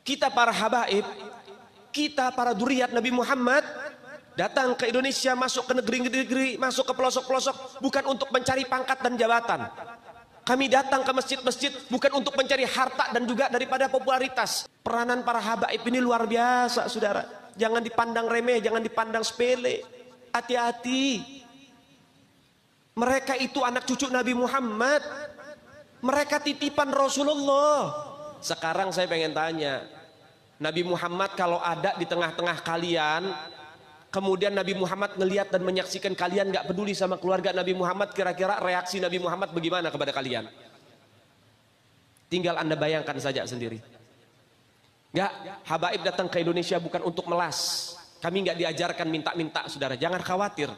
Kita para habaib, kita para dzurriyyat Nabi Muhammad datang ke Indonesia, masuk ke negeri-negeri, masuk ke pelosok-pelosok bukan untuk mencari pangkat dan jabatan. Kami datang ke masjid-masjid bukan untuk mencari harta dan juga daripada popularitas. Peranan para habaib ini luar biasa, saudara. Jangan dipandang remeh, jangan dipandang sepele. Hati-hati. Mereka itu anak cucu Nabi Muhammad. Mereka titipan Rasulullah. Sekarang saya pengen tanya, Nabi Muhammad kalau ada di tengah-tengah kalian, kemudian Nabi Muhammad ngelihat dan menyaksikan kalian gak peduli sama keluarga Nabi Muhammad, kira-kira reaksi Nabi Muhammad bagaimana kepada kalian? Tinggal Anda bayangkan saja sendiri. Gak, habaib datang ke Indonesia bukan untuk melas. Kami gak diajarkan minta-minta, saudara. Jangan khawatir.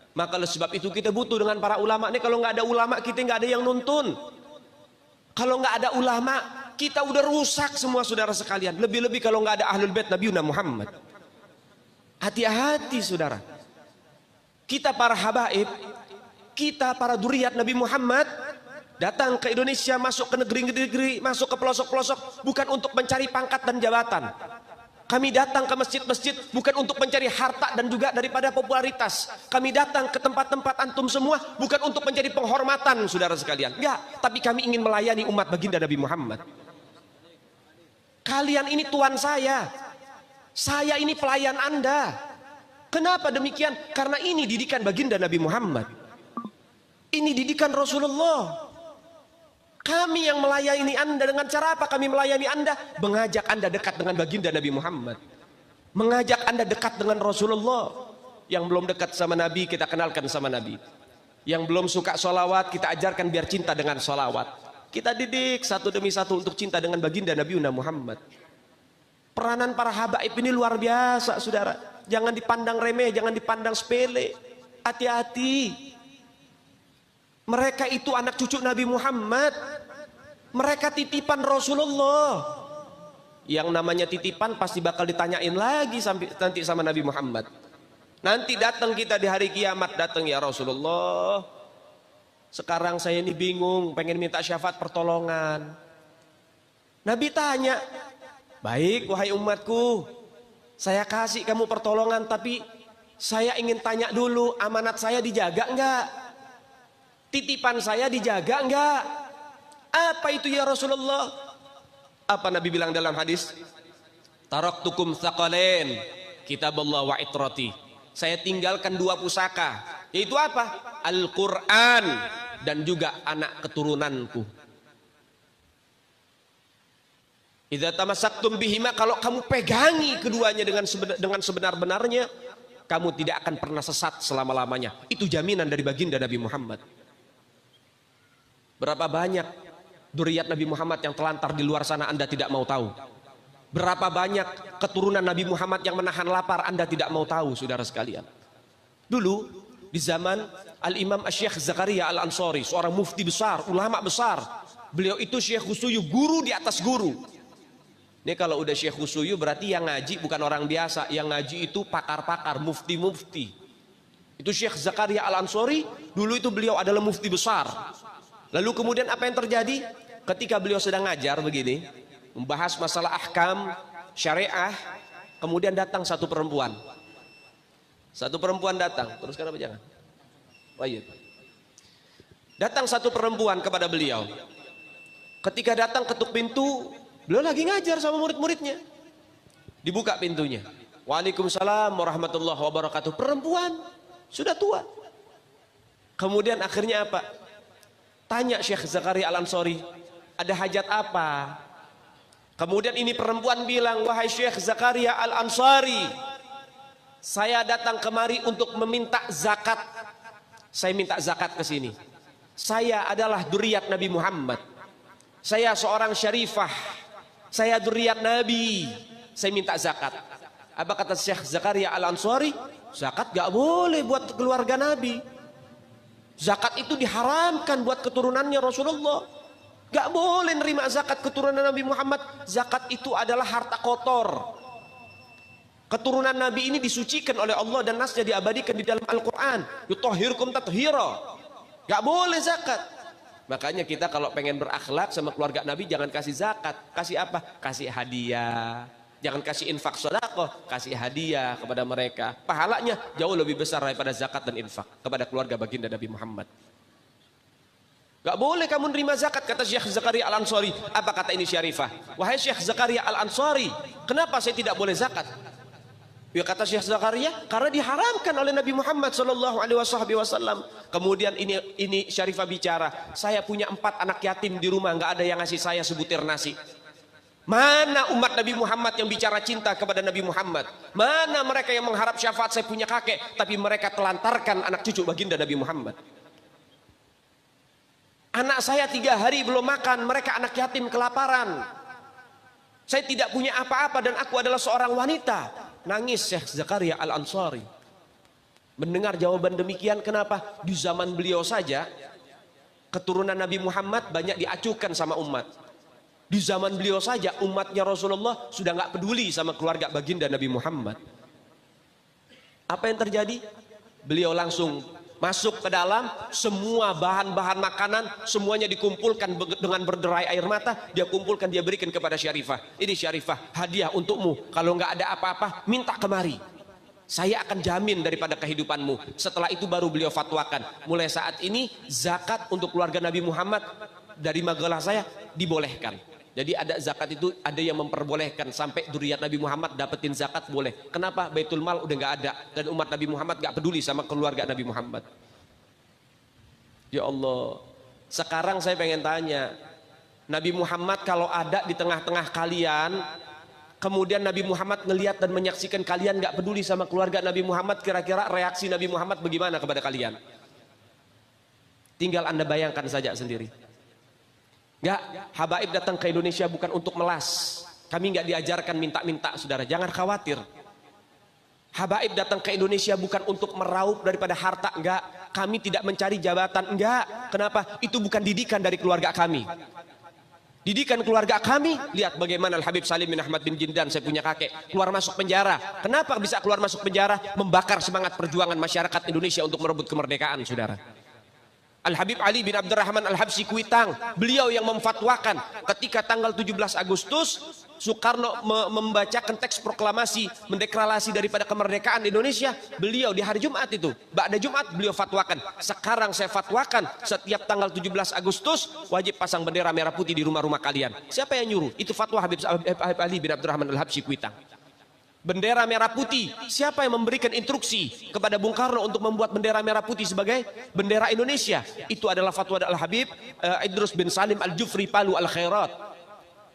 Maka oleh sebab itu kita butuh dengan para ulama ini. Kalau nggak ada ulama kita nggak ada yang nuntun. Kalau nggak ada ulama kita udah rusak semua, saudara sekalian. Lebih-lebih kalau nggak ada ahlul bait Nabi Muhammad. Hati-hati, saudara. Kita para habaib, kita para dzurriyyat Nabi Muhammad datang ke Indonesia, masuk ke negeri-negeri, masuk ke pelosok-pelosok bukan untuk mencari pangkat dan jabatan. Kami datang ke masjid-masjid bukan untuk mencari harta dan juga daripada popularitas. Kami datang ke tempat-tempat antum semua bukan untuk mencari penghormatan, saudara sekalian. Enggak, tapi kami ingin melayani umat baginda Nabi Muhammad. Kalian ini tuan saya ini pelayan Anda. Kenapa demikian? Karena ini didikan baginda Nabi Muhammad. Ini didikan Rasulullah. Kami yang melayani Anda. Dengan cara apa kami melayani Anda? Mengajak Anda dekat dengan baginda Nabi Muhammad, mengajak Anda dekat dengan Rasulullah. Yang belum dekat sama Nabi kita kenalkan sama Nabi. Yang belum suka sholawat kita ajarkan biar cinta dengan sholawat. Kita didik satu demi satu untuk cinta dengan baginda Nabi Muhammad. Peranan para habaib ini luar biasa, saudara. Jangan dipandang remeh, jangan dipandang sepele. Hati-hati. Mereka itu anak cucu Nabi Muhammad. Mereka titipan Rasulullah. Yang namanya titipan pasti bakal ditanyain lagi sampai nanti sama Nabi Muhammad. Nanti datang kita di hari kiamat, datang ya Rasulullah. Sekarang saya ini bingung, pengen minta syafaat pertolongan. Nabi tanya, baik wahai umatku, saya kasih kamu pertolongan, tapi saya ingin tanya dulu, amanat saya dijaga enggak? Titipan saya dijaga enggak? Apa itu ya Rasulullah? Apa Nabi bilang dalam hadis? Taraktukum tsaqalain, kitabullah wa itrati. Saya tinggalkan dua pusaka, yaitu apa? Al-Quran dan juga anak keturunanku. Idza tamassaktum bihima, kalau kamu pegangi keduanya dengan sebenar-benarnya, kamu tidak akan pernah sesat selama-lamanya. Itu jaminan dari baginda Nabi Muhammad. Berapa banyak dzurriyyat Nabi Muhammad yang telantar di luar sana Anda tidak mau tahu. Berapa banyak keturunan Nabi Muhammad yang menahan lapar Anda tidak mau tahu, saudara sekalian. Dulu di zaman Al-Imam Syekh Zakaria Al-Ansari, seorang mufti besar, ulama besar. Beliau itu Syekh Khusuyu, guru di atas guru. Ini kalau udah Syekh Khusuyu berarti yang ngaji bukan orang biasa. Yang ngaji itu pakar-pakar, mufti-mufti. Itu Syekh Zakaria Al-Ansari, dulu itu beliau adalah mufti besar. Lalu kemudian apa yang terjadi? Ketika beliau sedang ngajar begini, membahas masalah ahkam syariah, kemudian datang satu perempuan. Satu perempuan datang, terus kenapa jangan? Oh iya. Datang satu perempuan kepada beliau. Ketika datang ketuk pintu, beliau lagi ngajar sama murid-muridnya. Dibuka pintunya. Waalaikumsalam warahmatullahi wabarakatuh. Perempuan sudah tua. Kemudian akhirnya apa? Tanya Syekh Zakaria Al-Ansari, ada hajat apa? Kemudian ini perempuan bilang, wahai Syekh Zakaria Al-Ansari, saya datang kemari untuk meminta zakat. Saya minta zakat ke sini. Saya adalah dzurriyyat Nabi Muhammad. Saya seorang syarifah. Saya dzurriyyat Nabi. Saya minta zakat. Apa kata Syekh Zakaria Al-Ansari? Zakat gak boleh buat keluarga Nabi. Zakat itu diharamkan buat keturunannya Rasulullah. Gak boleh nerima zakat keturunan Nabi Muhammad. Zakat itu adalah harta kotor. Keturunan Nabi ini disucikan oleh Allah dan nasnya diabadikan di dalam Al-Quran. Yutahhirkum tathira. Gak boleh zakat. Makanya kita kalau pengen berakhlak sama keluarga Nabi jangan kasih zakat. Kasih apa? Kasih hadiah. Jangan kasih infak sedekah, kasih hadiah kepada mereka. Pahalanya jauh lebih besar daripada zakat dan infak kepada keluarga baginda Nabi Muhammad. Gak boleh kamu nerima zakat, kata Syekh Zakaria Al-Ansari. Apa kata ini Syarifah? Wahai Syekh Zakaria Al-Ansari, kenapa saya tidak boleh zakat? Ya kata Syekh Zakaria, karena diharamkan oleh Nabi Muhammad SAW. Kemudian ini Syarifah bicara, saya punya 4 anak yatim di rumah, nggak ada yang ngasih saya sebutir nasi. Mana umat Nabi Muhammad yang bicara cinta kepada Nabi Muhammad? Mana mereka yang mengharap syafaat? Saya punya kakek, tapi mereka telantarkan anak cucu baginda Nabi Muhammad. Anak saya 3 hari belum makan, mereka anak yatim kelaparan. Saya tidak punya apa-apa dan aku adalah seorang wanita. Nangis Syekh Zakaria Al-Ansari. Mendengar jawaban demikian, kenapa? Di zaman beliau saja, keturunan Nabi Muhammad banyak diacuhkan sama umat. Di zaman beliau saja, umatnya Rasulullah sudah nggak peduli sama keluarga baginda Nabi Muhammad. Apa yang terjadi? Beliau langsung masuk ke dalam, semua bahan-bahan makanan semuanya dikumpulkan dengan berderai air mata, dia kumpulkan, dia berikan kepada Syarifah. Ini Syarifah, hadiah untukmu, kalau nggak ada apa-apa minta kemari, saya akan jamin daripada kehidupanmu. Setelah itu baru beliau fatwakan, mulai saat ini zakat untuk keluarga Nabi Muhammad dari majalah saya dibolehkan. Jadi ada zakat itu, ada yang memperbolehkan sampai dzurriyyat Nabi Muhammad dapetin zakat boleh. Kenapa? Baitul Mal udah nggak ada dan umat Nabi Muhammad nggak peduli sama keluarga Nabi Muhammad. Ya Allah, sekarang saya pengen tanya, Nabi Muhammad kalau ada di tengah-tengah kalian, kemudian Nabi Muhammad ngelihat dan menyaksikan kalian nggak peduli sama keluarga Nabi Muhammad, kira-kira reaksi Nabi Muhammad bagaimana kepada kalian? Tinggal Anda bayangkan saja sendiri. Enggak, habaib datang ke Indonesia bukan untuk melas. Kami enggak diajarkan minta-minta, saudara. Jangan khawatir. Habaib datang ke Indonesia bukan untuk meraup daripada harta, enggak. Kami tidak mencari jabatan, enggak. Kenapa? Itu bukan didikan dari keluarga kami. Didikan keluarga kami, lihat bagaimana Al-Habib Salim bin Ahmad bin Jindan, saya punya kakek, keluar masuk penjara. Kenapa bisa keluar masuk penjara? Membakar semangat perjuangan masyarakat Indonesia untuk merebut kemerdekaan, saudara. Al-Habib Ali bin Abdurrahman Al-Habsyi Kuitang, beliau yang memfatwakan ketika tanggal 17 Agustus Soekarno membacakan teks proklamasi mendeklarasi daripada kemerdekaan Indonesia. Beliau di hari Jumat itu, ba'da Jumat beliau fatwakan, sekarang saya fatwakan setiap tanggal 17 Agustus wajib pasang bendera merah putih di rumah-rumah kalian. Siapa yang nyuruh? Itu fatwa Habib Ali bin Abdurrahman Al-Habsyi Kuitang. Bendera merah putih, siapa yang memberikan instruksi kepada Bung Karno untuk membuat bendera merah putih sebagai bendera Indonesia? Itu adalah fatwa Al-Habib Idrus bin Salim Al-Jufri Palu Al-Khairat.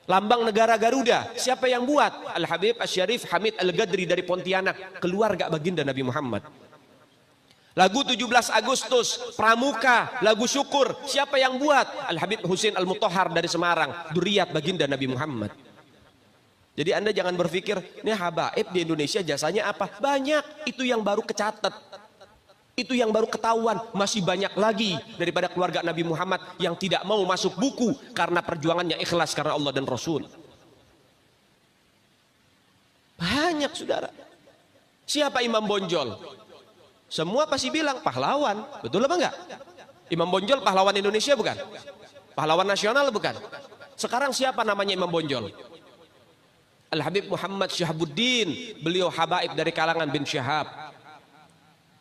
Lambang negara Garuda, siapa yang buat? Al-Habib Asy-Syarif Hamid Al-Gadri dari Pontianak, keluarga baginda Nabi Muhammad. Lagu 17 Agustus, Pramuka, lagu syukur, siapa yang buat? Al-Habib Husain Al-Mutahhar dari Semarang, dzurriyyat baginda Nabi Muhammad. Jadi Anda jangan berpikir, ini habaib di Indonesia jasanya apa? Banyak, itu yang baru kecatat. Itu yang baru ketahuan, masih banyak lagi daripada keluarga Nabi Muhammad yang tidak mau masuk buku karena perjuangannya ikhlas karena Allah dan Rasul. Banyak, saudara. Siapa Imam Bonjol? Semua pasti bilang pahlawan, betul apa enggak? Imam Bonjol pahlawan Indonesia bukan? Pahlawan nasional bukan? Sekarang siapa namanya Imam Bonjol? Al-Habib Muhammad Syahabuddin, beliau habaib dari kalangan bin Syahab.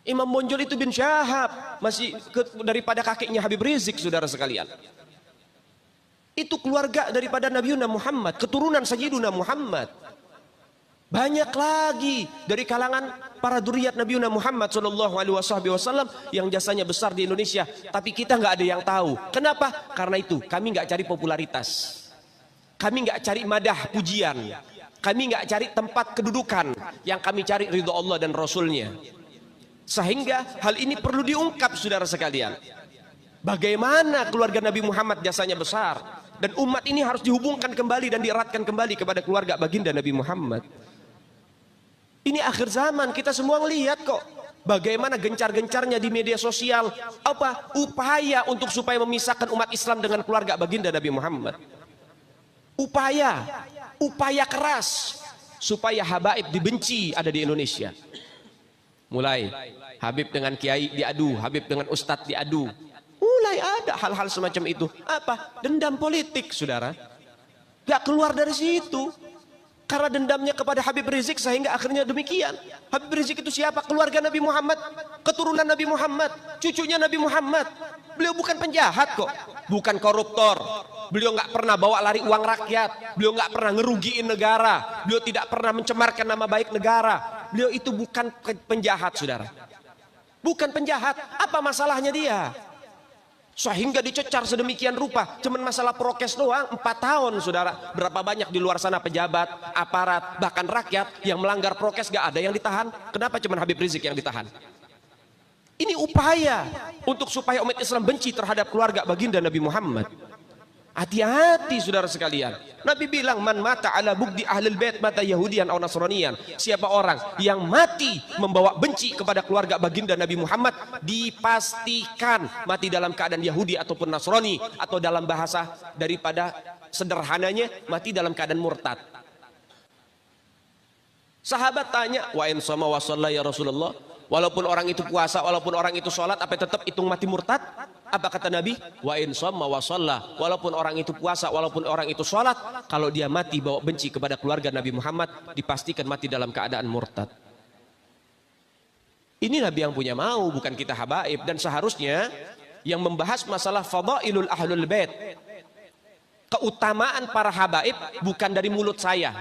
Imam Bonjol itu bin Syahab, masih daripada kakeknya Habib Rizik, saudara sekalian. Itu keluarga daripada Nabiuna Muhammad, keturunan Sayyiduna Muhammad. Banyak lagi dari kalangan para dzurriyyat Nabiuna Muhammad SAW yang jasanya besar di Indonesia, tapi kita nggak ada yang tahu. Kenapa? Karena itu kami nggak cari popularitas, kami nggak cari madah pujian. Kami nggak cari tempat kedudukan, yang kami cari ridho Allah dan Rasulnya. Sehingga hal ini perlu diungkap, saudara sekalian. Bagaimana keluarga Nabi Muhammad jasanya besar, dan umat ini harus dihubungkan kembali dan dieratkan kembali kepada keluarga baginda Nabi Muhammad. Ini akhir zaman, kita semua melihat kok bagaimana gencar-gencarnya di media sosial apa upaya untuk supaya memisahkan umat Islam dengan keluarga baginda Nabi Muhammad. Upaya keras supaya habaib dibenci ada di Indonesia. Mulai Habib dengan kiai diadu, Habib dengan ustadz diadu. Mulai ada hal-hal semacam itu. Apa? Dendam politik, saudara. Gak keluar dari situ. Karena dendamnya kepada Habib Rizik sehingga akhirnya demikian. Habib Rizik itu siapa? Keluarga Nabi Muhammad, keturunan Nabi Muhammad, cucunya Nabi Muhammad. Beliau bukan penjahat kok, bukan koruptor. Beliau nggak pernah bawa lari uang rakyat. Beliau nggak pernah ngerugiin negara. Beliau tidak pernah mencemarkan nama baik negara. Beliau itu bukan penjahat, saudara. Bukan penjahat. Apa masalahnya dia? Sehingga dicecar sedemikian rupa. Cuman masalah prokes doang 4 tahun, saudara. Berapa banyak di luar sana pejabat, aparat, bahkan rakyat yang melanggar prokes gak ada yang ditahan. Kenapa cuman Habib Rizik yang ditahan? Ini upaya untuk supaya umat Islam benci terhadap keluarga baginda Nabi Muhammad. Hati-hati saudara sekalian. Nabi bilang, man mata ala bugdi ahlul bait mata Yahudian atau Nasranian. Siapa orang yang mati membawa benci kepada keluarga baginda Nabi Muhammad, dipastikan mati dalam keadaan Yahudi ataupun Nasrani, atau dalam bahasa daripada sederhananya mati dalam keadaan murtad. Sahabat tanya, wa in sama wa shalla ya Rasulullah, walaupun orang itu puasa, walaupun orang itu sholat, apa tetap hitung mati murtad? Apa kata Nabi? Wa in shamma wa shalla, walaupun orang itu puasa, walaupun orang itu sholat, kalau dia mati bawa benci kepada keluarga Nabi Muhammad, dipastikan mati dalam keadaan murtad. Ini Nabi yang punya mau, bukan kita habaib. Dan seharusnya yang membahas masalah fadailul ahlul bait, keutamaan para habaib, bukan dari mulut saya,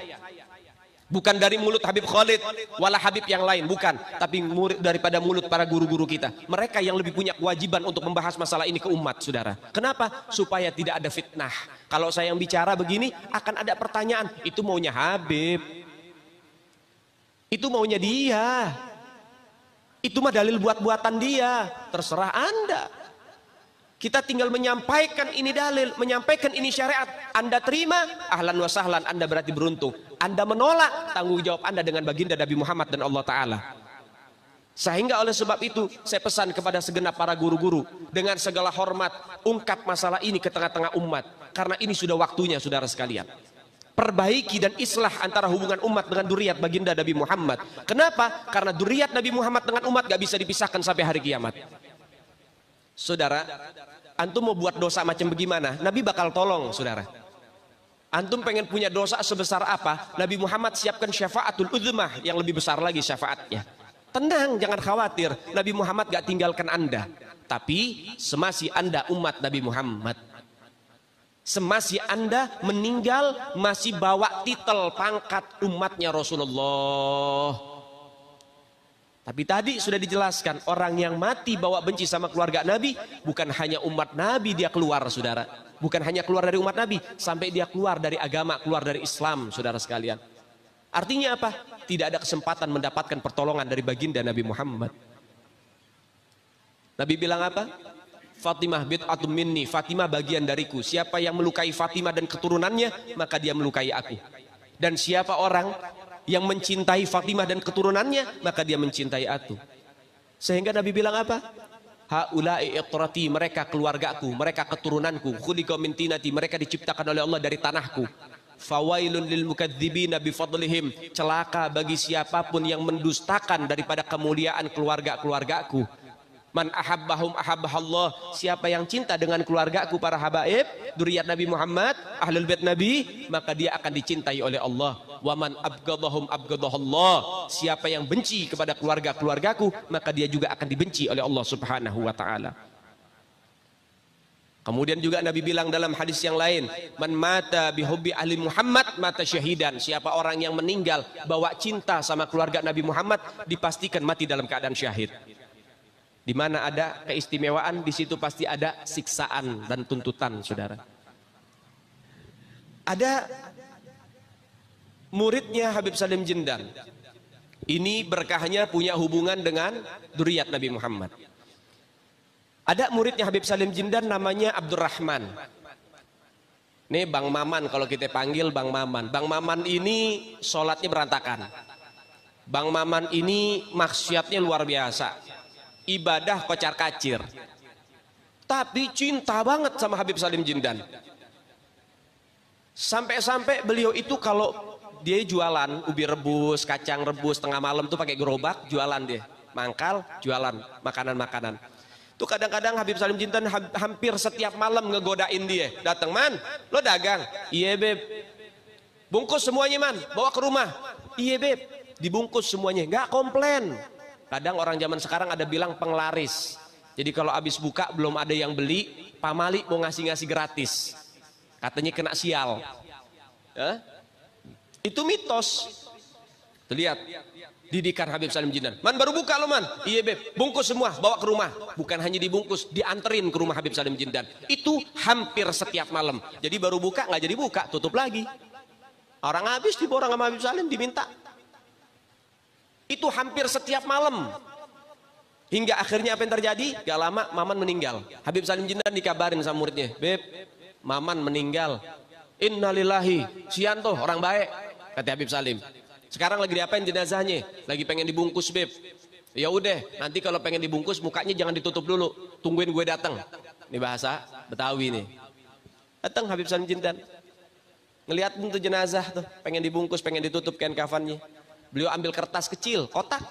bukan dari mulut Habib Khalid, wala Habib yang lain, bukan. Tapi daripada mulut para guru-guru kita. Mereka yang lebih punya kewajiban untuk membahas masalah ini ke umat, saudara. Kenapa? Supaya tidak ada fitnah. Kalau saya yang bicara begini, akan ada pertanyaan. Itu maunya Habib. Itu maunya dia. Itu mah dalil buat-buatan dia. Terserah Anda. Kita tinggal menyampaikan ini dalil, menyampaikan ini syariat. Anda terima, ahlan wa sahlan, Anda berarti beruntung. Anda menolak, tanggung jawab Anda dengan baginda Nabi Muhammad dan Allah Ta'ala. Sehingga oleh sebab itu, saya pesan kepada segenap para guru-guru, dengan segala hormat, ungkap masalah ini ke tengah-tengah umat. Karena ini sudah waktunya, saudara sekalian. Perbaiki dan islah antara hubungan umat dengan duriat baginda Nabi Muhammad. Kenapa? Karena duriat Nabi Muhammad dengan umat gak bisa dipisahkan sampai hari kiamat. Saudara, antum mau buat dosa macam bagaimana? Nabi bakal tolong, saudara. Antum pengen punya dosa sebesar apa? Nabi Muhammad siapkan syafaatul uzmah, yang lebih besar lagi syafaatnya. Tenang, jangan khawatir. Nabi Muhammad gak tinggalkan Anda. Tapi semasi Anda umat Nabi Muhammad, semasi Anda meninggal, masih bawa titel pangkat umatnya Rasulullah. Tapi tadi sudah dijelaskan, orang yang mati bawa benci sama keluarga Nabi, bukan hanya umat Nabi dia keluar, saudara. Bukan hanya keluar dari umat Nabi, sampai dia keluar dari agama, keluar dari Islam, saudara sekalian. Artinya apa? Tidak ada kesempatan mendapatkan pertolongan dari baginda Nabi Muhammad. Nabi bilang apa? Fatimah bid'atun minni, Fatimah bagian dariku. Siapa yang melukai Fatimah dan keturunannya, maka dia melukai aku. Dan siapa orang yang mencintai Fatimah dan keturunannya, maka dia mencintai aku. Sehingga Nabi bilang apa? Haula'i itrati, mereka keluargaku, mereka keturunanku. Khuliqa min tinati, mereka diciptakan oleh Allah dari tanahku. Fawailun lil mukadzibina bifadlihim, celaka bagi siapapun yang mendustakan daripada kemuliaan keluarga-keluargaku. Man ahabbahum ahabbahallah, siapa yang cinta dengan keluargaku para habaib, dzurriyyat Nabi Muhammad, ahlul bait Nabi, maka dia akan dicintai oleh Allah. Wa man abghadahum abghadahallah, siapa yang benci kepada keluarga-keluargaku, maka dia juga akan dibenci oleh Allah Subhanahu wa taala. Kemudian juga Nabi bilang dalam hadis yang lain, man mata bihubbi ahli Muhammad mata syahidan, siapa orang yang meninggal bawa cinta sama keluarga Nabi Muhammad, dipastikan mati dalam keadaan syahid. Di mana ada keistimewaan, di situ pasti ada siksaan dan tuntutan, saudara. Ada muridnya Habib Salim Jindan. Ini berkahnya punya hubungan dengan dzurriyyat Nabi Muhammad. Ada muridnya Habib Salim Jindan namanya Abdurrahman. Ini Bang Maman kalau kita panggil Bang Maman. Bang Maman ini sholatnya berantakan. Bang Maman ini maksiatnya luar biasa. Ibadah kocar kacir, tapi cinta banget sama Habib Salim Jindan. Sampai-sampai beliau itu kalau dia jualan ubi rebus, kacang rebus tengah malam tuh pakai gerobak, jualan dia. Mangkal, jualan makanan-makanan. Tuh kadang-kadang Habib Salim Jintan hampir setiap malam ngegodain dia. Datang, "Man, lo dagang?" "Iya, Beb." "Bungkus semuanya, Man, bawa ke rumah." "Iya, Beb." Dibungkus semuanya, nggak komplain. Kadang orang zaman sekarang ada bilang penglaris. Jadi kalau habis buka belum ada yang beli, pamali mau ngasih-ngasih gratis. Katanya kena sial. Itu mitos. Lihat didikan Habib Salim Jindan. "Man, baru buka lo, Man." "Iya, Beb." "Bungkus semua, bawa ke rumah." Bukan hanya dibungkus, dianterin ke rumah Habib Salim Jindan. Itu hampir setiap malam. Jadi baru buka, nggak jadi buka, tutup lagi. Orang habis diborong sama Habib Salim, diminta. Itu hampir setiap malam. Hingga akhirnya apa yang terjadi? Gak lama Maman meninggal. Habib Salim Jindan dikabarin sama muridnya, "Beb, Maman meninggal." "Innalillahi." "Sianto, orang baik," kata Habib Salim. "Sekarang lagi diapain jenazahnya?" "Lagi pengen dibungkus, Beb." "Ya udah, nanti kalau pengen dibungkus mukanya jangan ditutup dulu. Tungguin gue datang." Ini bahasa Betawi nih. Datang Habib Salim Jindan. Ngeliat tuh jenazah tuh, pengen dibungkus, pengen ditutup kain kafannya. Beliau ambil kertas kecil, kotak.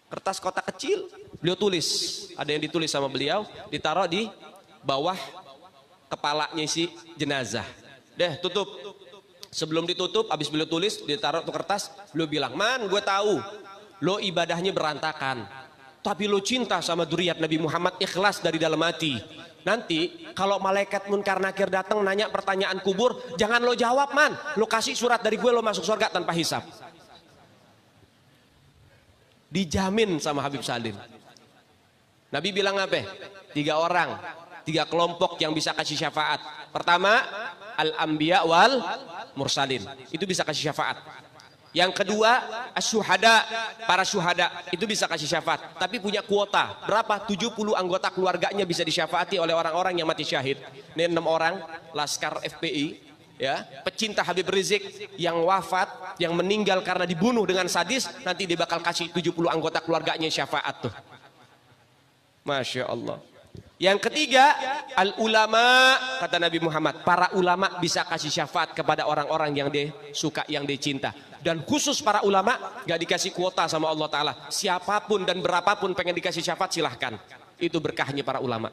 Kertas kotak kecil, beliau tulis. Ada yang ditulis sama beliau, ditaruh di bawah kepalanya si jenazah. Deh, tutup. Sebelum ditutup, habis beliau tulis, ditaruh tuh kertas, beliau bilang, "Man, gue tahu lo ibadahnya berantakan, tapi lo cinta sama dzurriyyat Nabi Muhammad, ikhlas dari dalam hati. Nanti kalau malaikat Munkar Nakir datang nanya pertanyaan kubur, jangan lo jawab, Man. Lo kasih surat dari gue, lo masuk surga tanpa hisab." Dijamin sama Habib Salim. Nabi bilang apa? 3 orang, 3 kelompok yang bisa kasih syafaat. Pertama, al-anbiya wal mursalin. Itu bisa kasih syafaat. Yang kedua, as-syuhada, para syuhada. Itu bisa kasih syafaat. Tapi punya kuota. Berapa? 70 anggota keluarganya bisa disyafaati oleh orang-orang yang mati syahid. Ini 6 orang, Laskar FPI. Ya, pecinta Habib Rizik yang wafat, yang meninggal karena dibunuh dengan sadis, nanti dia bakal kasih 70 anggota keluarganya syafaat tuh. Masya Allah. Yang ketiga, al-ulama, kata Nabi Muhammad, para ulama bisa kasih syafaat kepada orang-orang yang dia suka, yang dia cinta. Dan khusus para ulama gak dikasih kuota sama Allah Ta'ala. Siapapun dan berapapun pengen dikasih syafaat silahkan. Itu berkahnya para ulama.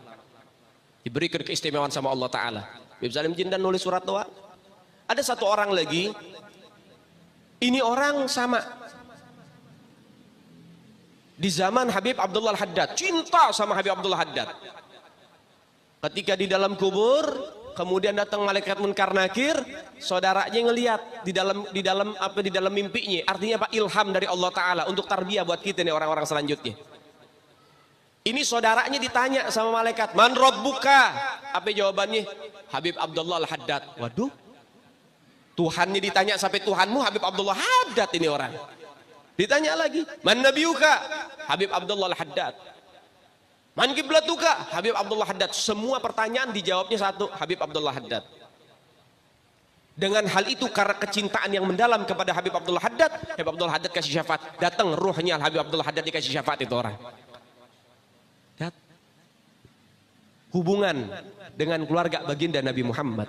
Diberikan keistimewaan sama Allah Ta'ala. Habib Salim Jindan nulis surat doa. Ada satu orang lagi, ini orang sama. Di zaman Habib Abdullah Al-Haddad, cinta sama Habib Abdullah Haddad. Ketika di dalam kubur, kemudian datang malaikat Munkar Nakir, saudaranya ngelihat di dalam mimpinya. Artinya apa? Ilham dari Allah Ta'ala untuk tarbiyah buat kita nih orang-orang selanjutnya. Ini saudaranya ditanya sama malaikat, "Man rabbuka?" Apa jawabannya? Habib Abdullah Al-Haddad. Waduh, Tuhannya ditanya sampai Tuhanmu Habib Abdullah Haddad ini orang. Ditanya lagi, "Man nabiyuka?" Habib Abdullah Al-Haddad. "Man kiblatuka?" Habib Abdullah Haddad. Semua pertanyaan dijawabnya satu, Habib Abdullah Haddad. Dengan hal itu karena kecintaan yang mendalam kepada Habib Abdullah Haddad, Habib Abdullah Haddad kasih syafaat. Datang ruhnya Habib Abdullah Haddad dikasih syafaat itu orang. Hubungan dengan keluarga baginda Nabi Muhammad.